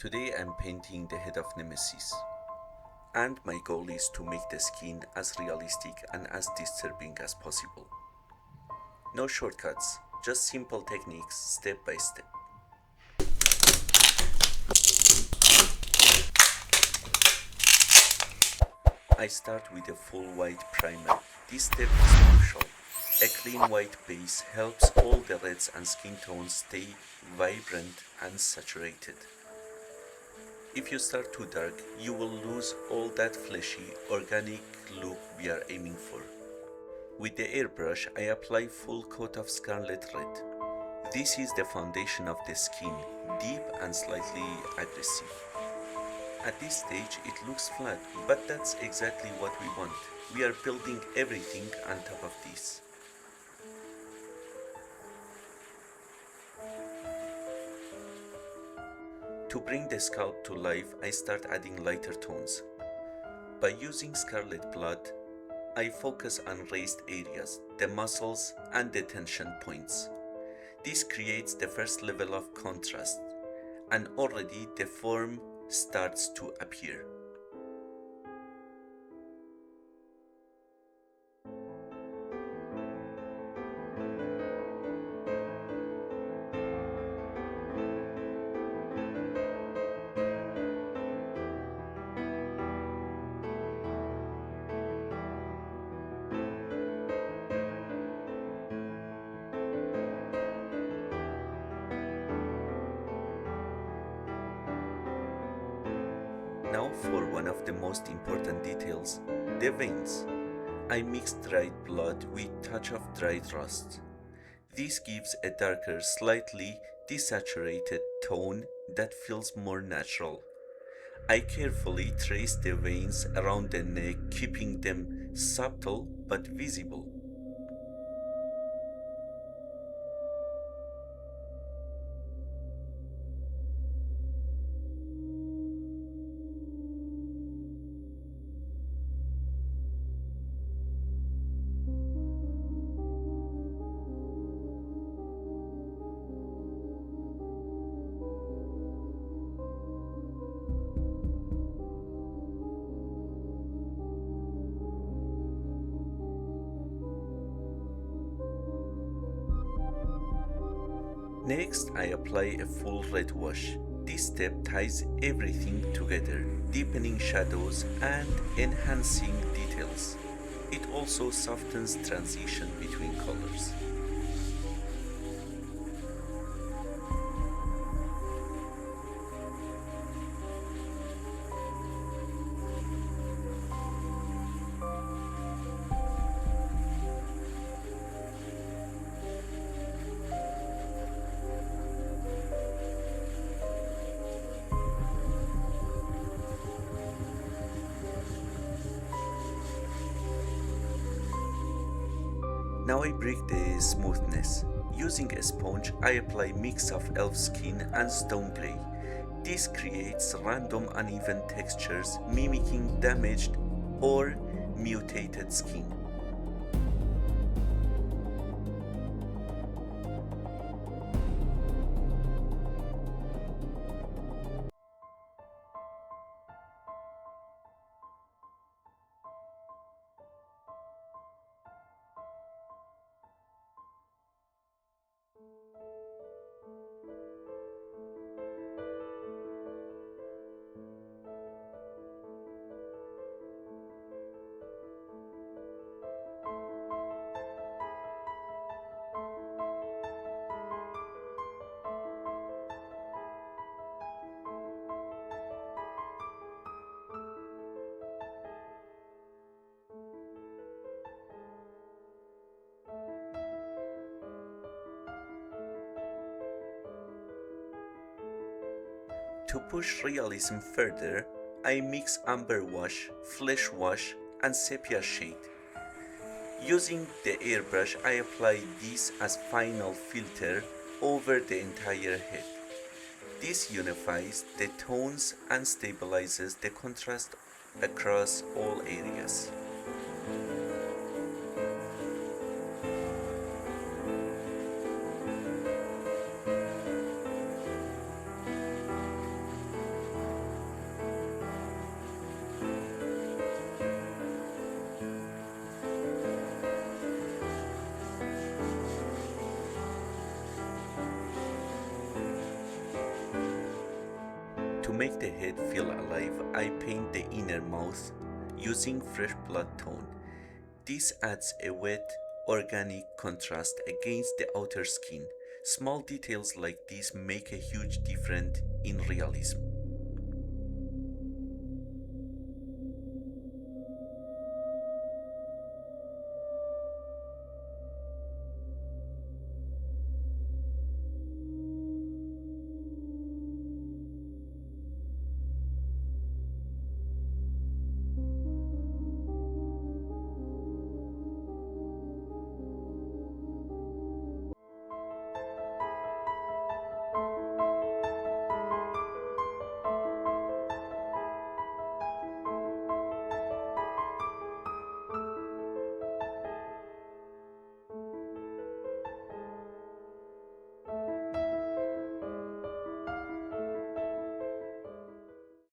Today I'm painting the head of Nemesis, and my goal is to make the skin as realistic and as disturbing as possible. No shortcuts, just simple techniques step by step. I start with a full white primer. This step is crucial. A clean white base helps all the reds and skin tones stay vibrant and saturated. If you start too dark, you will lose all that fleshy, organic look we are aiming for. With the airbrush, I apply full coat of Scarlet red. This is the foundation of the skin, deep and slightly aggressive. At this stage, it looks flat, but that's exactly what we want. We are building everything on top of this. To bring the scalp to life, I start adding lighter tones. By using Scarlet blood, I focus on raised areas, the muscles and the tension points. This creates the first level of contrast, and already the form starts to appear. Now for one of the most important details, the veins. I mix dried blood with touch of dried rust. This gives a darker, slightly desaturated tone that feels more natural. I carefully trace the veins around the neck, keeping them subtle but visible. Next, I apply a full red wash. This step ties everything together, deepening shadows and enhancing details. It also softens transition between colors. Now I break the smoothness. Using a sponge, I apply mix of elf skin and stone grey. This creates random uneven textures mimicking damaged or mutated skin. To push realism further, I mix amber wash, flesh wash, and sepia shade. Using the airbrush, I apply this as final filter over the entire head. This unifies the tones and stabilizes the contrast across all areas. To make the head feel alive, I paint the inner mouth using fresh blood tone. This adds a wet, organic contrast against the outer skin. Small details like this make a huge difference in realism.